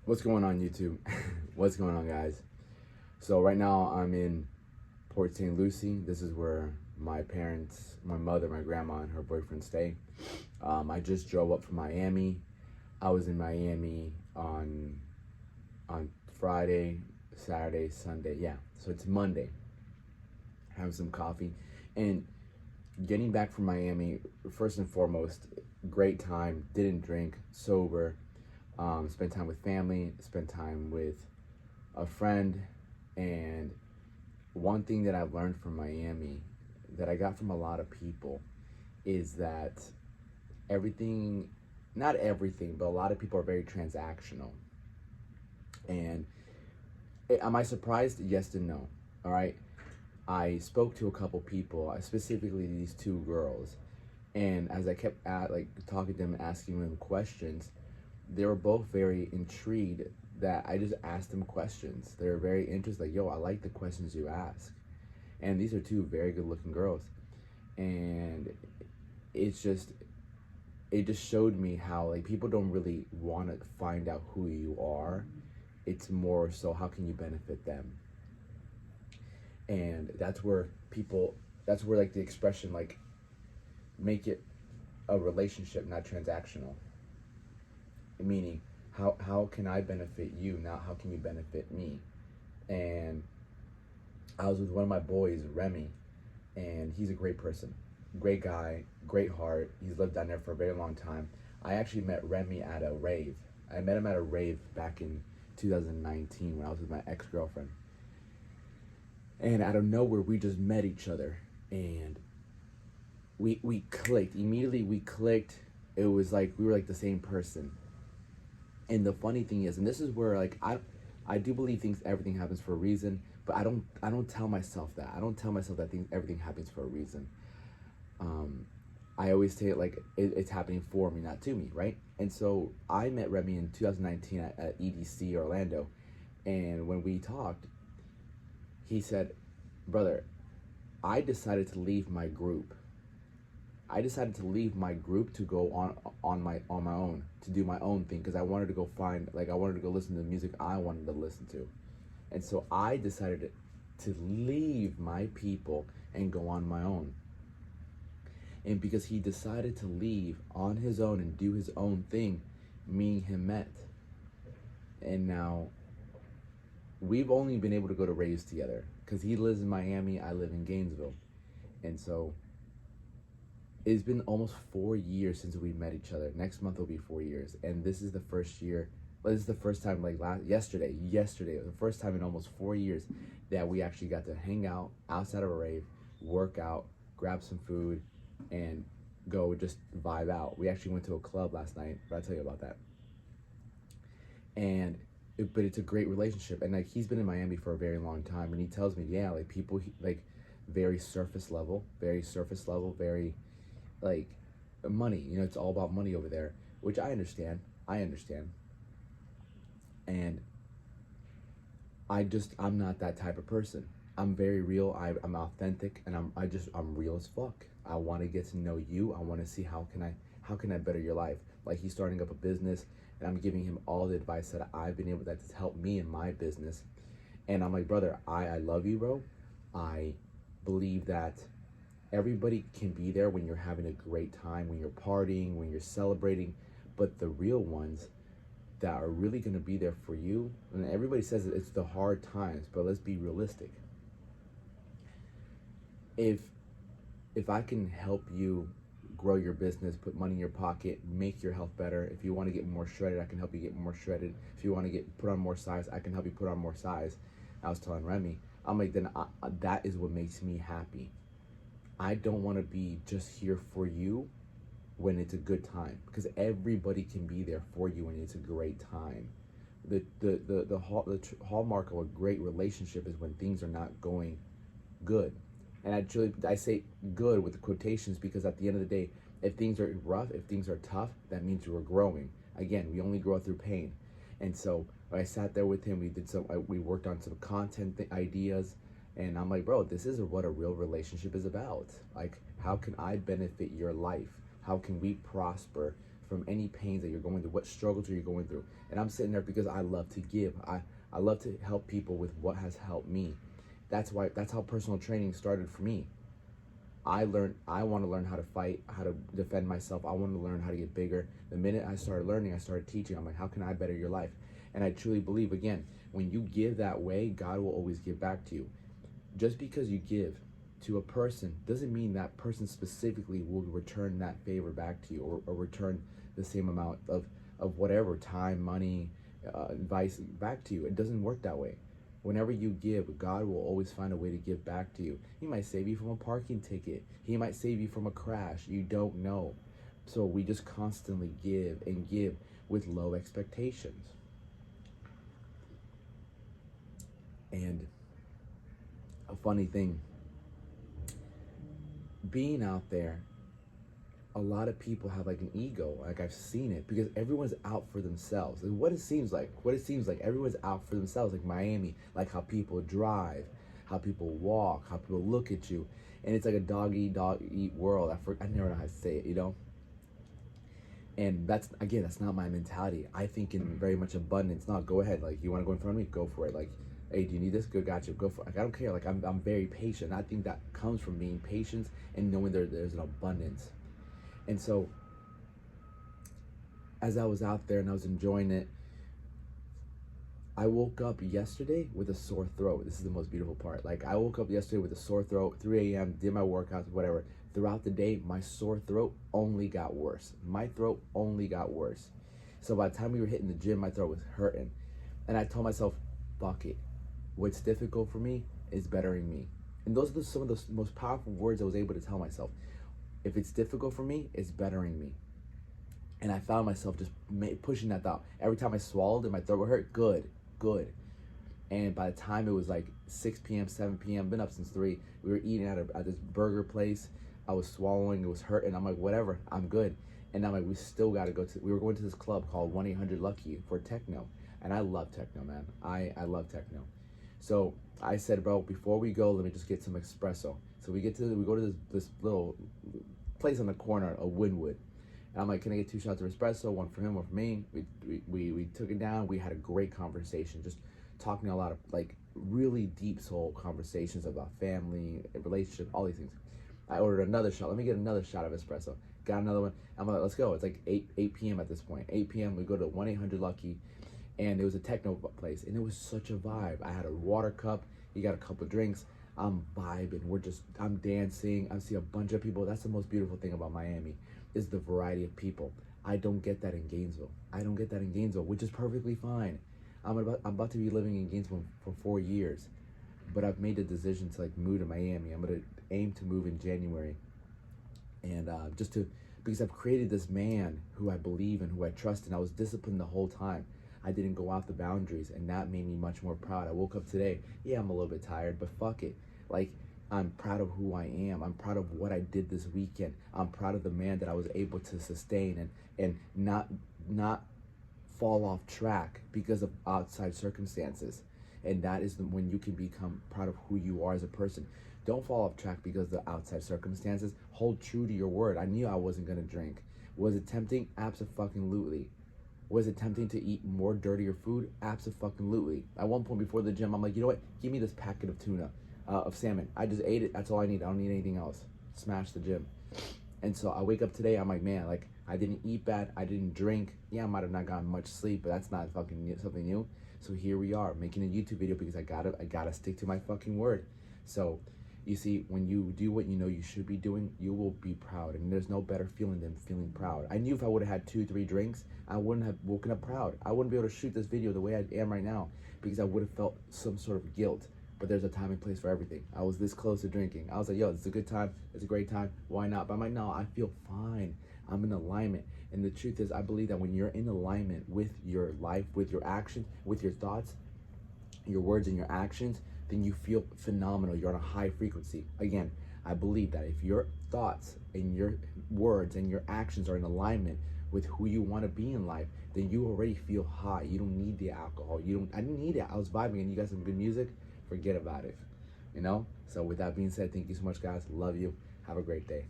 What's going on, YouTube? What's going on, guys? So right now I'm in Port St. Lucie. This is where my parents, my mother, my grandma, and her boyfriend stay. I just drove up from Miami. I was in Miami on Friday, Saturday, Sunday. Yeah, so it's Monday. Having some coffee and getting back from Miami. First and foremost, great time. Didn't drink, sober. Spent time with family. Spent time with a friend. And one thing that I've learned from Miami that I got from a lot of people is that everything, not everything, but a lot of people are very transactional. And am I surprised? Yes and no. All right. I spoke to a couple people, specifically these two girls, and as I kept talking to them and asking them questions, they were both very intrigued that I just asked them questions. They were very interested, like, yo, I like the questions you ask. And these are two very good looking girls. And it's just, it just showed me how, like, people don't really want to find out who you are. It's more so, how can you benefit them? And that's where people, that's where, like, the expression, like, make it a relationship, not transactional. Meaning, how can I benefit you, not how can you benefit me? And I was with one of my boys, Remy, and he's a great person, great guy, great heart. He's lived down there for a very long time. I actually met Remy at a rave. I met him at a rave back in 2019 when I was with my ex-girlfriend. And out of nowhere, we just met each other, and we clicked immediately. We clicked. It was like we were like the same person. And the funny thing is, and this is where, like, I do believe everything happens for a reason, but I don't tell myself that. I don't tell myself that everything happens for a reason. I always say it like it's happening for me, not to me, right? And so I met Remy in 2019 at EDC Orlando, and when we talked, he said, "Brother, I decided to leave my group. I decided to leave my group to go on my own, to do my own thing, because I wanted to go find, like, I wanted to go listen to the music I wanted to listen to. And so I decided to leave my people and go on my own." And because he decided to leave on his own and do his own thing, me and him met. And now we've only been able to go to raves together because he lives in Miami, I live in Gainesville. And so it's been almost 4 years since we met each other. Next month will be 4 years, and this is the first year. Well, this is the first time, like yesterday, the first time in almost 4 years that we actually got to hang out outside of a rave, work out, grab some food, and go just vibe out. We actually went to a club last night, but I'll tell you about that. And but it's a great relationship, and like, he's been in Miami for a very long time, and he tells me, yeah, like, people like very surface level, very like money. It's all about money over there, which I understand. And I'm not that type of person. I'm very real. I'm authentic, and I'm real as fuck. I want to get to know you. I want to see how can I better your life. Like, he's starting up a business, and I'm giving him all the advice that I've been able, that's helped me in my business. And I'm like, brother, I love you, bro. I believe that everybody can be there when you're having a great time, when you're partying, when you're celebrating, but the real ones that are really going to be there for you, and everybody says it's the hard times, but let's be realistic. If I can help you grow your business, put money in your pocket, make your health better. If you want to get more shredded, I can help you get more shredded. If you want to put on more size, I can help you put on more size. I was telling Remy, I'm like, then that is what makes me happy. I don't want to be just here for you when it's a good time, because everybody can be there for you when it's a great time. The hallmark of a great relationship is when things are not going good. And I say good with the quotations, because at the end of the day, if things are rough, if things are tough, that means you are growing. Again, we only grow through pain. And so I sat there with him. We worked on some content ideas, and I'm like, bro, this is what a real relationship is about. Like, how can I benefit your life? How can we prosper from any pains that you're going through, what struggles are you going through. And I'm sitting there because I love to give. I love to help people with what has helped me. That's how personal training started for me. I want to learn how to fight, how to defend myself. I want to learn how to get bigger. The minute I started learning, I started teaching. I'm like, how can I better your life? And I truly believe, again, when you give that way, God will always give back to you. Just because you give to a person doesn't mean that person specifically will return that favor back to you, or return the same amount of whatever, time, money, advice back to you. It doesn't work that way. Whenever you give, God will always find a way to give back to you. He might save you from a parking ticket. He might save you from a crash. You don't know. So we just constantly give and give with low expectations. And a funny thing, being out there, a lot of people have like an ego. Like, I've seen it, because everyone's out for themselves. Like, what it seems like everyone's out for themselves. Like Miami, like how people drive, how people walk, how people look at you. And it's like a dog eat world. I never know how to say it, you know? And that's not my mentality. I think in very much abundance. Not, go ahead, like, you want to go in front of me, go for it. Like, hey, do you need this? Good, got you, go for it. Like, I don't care. Like, I'm very patient. I think that comes from being patient and knowing there's an abundance. And so, as I was out there and I was enjoying it, I woke up yesterday with a sore throat. This is the most beautiful part. Like, I woke up yesterday with a sore throat, 3 a.m., did my workouts, whatever. Throughout the day, my sore throat only got worse. My throat only got worse. So by the time we were hitting the gym, my throat was hurting. And I told myself, fuck it. What's difficult for me is bettering me. And those are some of the most powerful words I was able to tell myself. If it's difficult for me, it's bettering me. And I found myself just pushing that out. Every time I swallowed and my throat would hurt, good. And by the time it was like 6 p.m., 7 p.m., been up since 3, we were eating at this burger place. I was swallowing, it was hurting. I'm like, whatever, I'm good. And I'm like, we still got to we were going to this club called 1-800-LUCKY for techno. And I love techno, man. I love techno. So I said, bro, before we go, let me just get some espresso. So we go to this little place on the corner of Wynwood. And I'm like, can I get 2 shots of espresso, one for him, one for me? We took it down. We had a great conversation, just talking a lot of like really deep soul conversations about family, relationship, all these things. I ordered another shot. Let me get another shot of espresso. Got another one. I'm like, let's go. It's like 8 p.m. at this point. 8 p.m. We go to 1-800-LUCKY, and it was a techno place, and it was such a vibe. I had a water cup. You got a couple drinks. I'm vibing. I'm dancing. I see a bunch of people. That's the most beautiful thing about Miami, is the variety of people. I don't get that in Gainesville. Which is perfectly fine. I'm about to be living in Gainesville for 4 years, but I've made the decision to like move to Miami. I'm gonna aim to move in January, and because I've created this man who I believe in, who I trust, and I was disciplined the whole time. I didn't go out the boundaries, and that made me much more proud. I woke up today, yeah, I'm a little bit tired, but fuck it. Like, I'm proud of who I am. I'm proud of what I did this weekend. I'm proud of the man that I was able to sustain and not fall off track because of outside circumstances. And that is when you can become proud of who you are as a person. Don't fall off track because of the outside circumstances. Hold true to your word. I knew I wasn't gonna drink. Was it tempting? Abso-fucking-lutely. Was it tempting to eat more dirtier food? Abso-fucking-lutely. At one point before the gym, I'm like, you know what? Give me this packet of tuna, of salmon. I just ate it. That's all I need. I don't need anything else. Smash the gym. And so I wake up today, I'm like, man, like, I didn't eat bad. I didn't drink. Yeah, I might have not gotten much sleep, but that's not fucking something new. So here we are, making a YouTube video because I gotta stick to my fucking word. So, you see, when you do what you know you should be doing, you will be proud. And there's no better feeling than feeling proud. I knew if I would have had 2-3 drinks, I wouldn't have woken up proud. I wouldn't be able to shoot this video the way I am right now because I would have felt some sort of guilt. But there's a time and place for everything. I was this close to drinking. I was like, yo, it's a good time. It's a great time. Why not? But I'm like, no, I feel fine. I'm in alignment. And the truth is, I believe that when you're in alignment with your life, with your actions, with your thoughts, your words and your actions, then you feel phenomenal. You're on a high frequency. Again, I believe that if your thoughts and your words and your actions are in alignment with who you want to be in life, then you already feel high. You don't need the alcohol. I didn't need it. I was vibing, and you got some good music. Forget about it. You know? So with that being said, thank you so much, guys. Love you. Have a great day.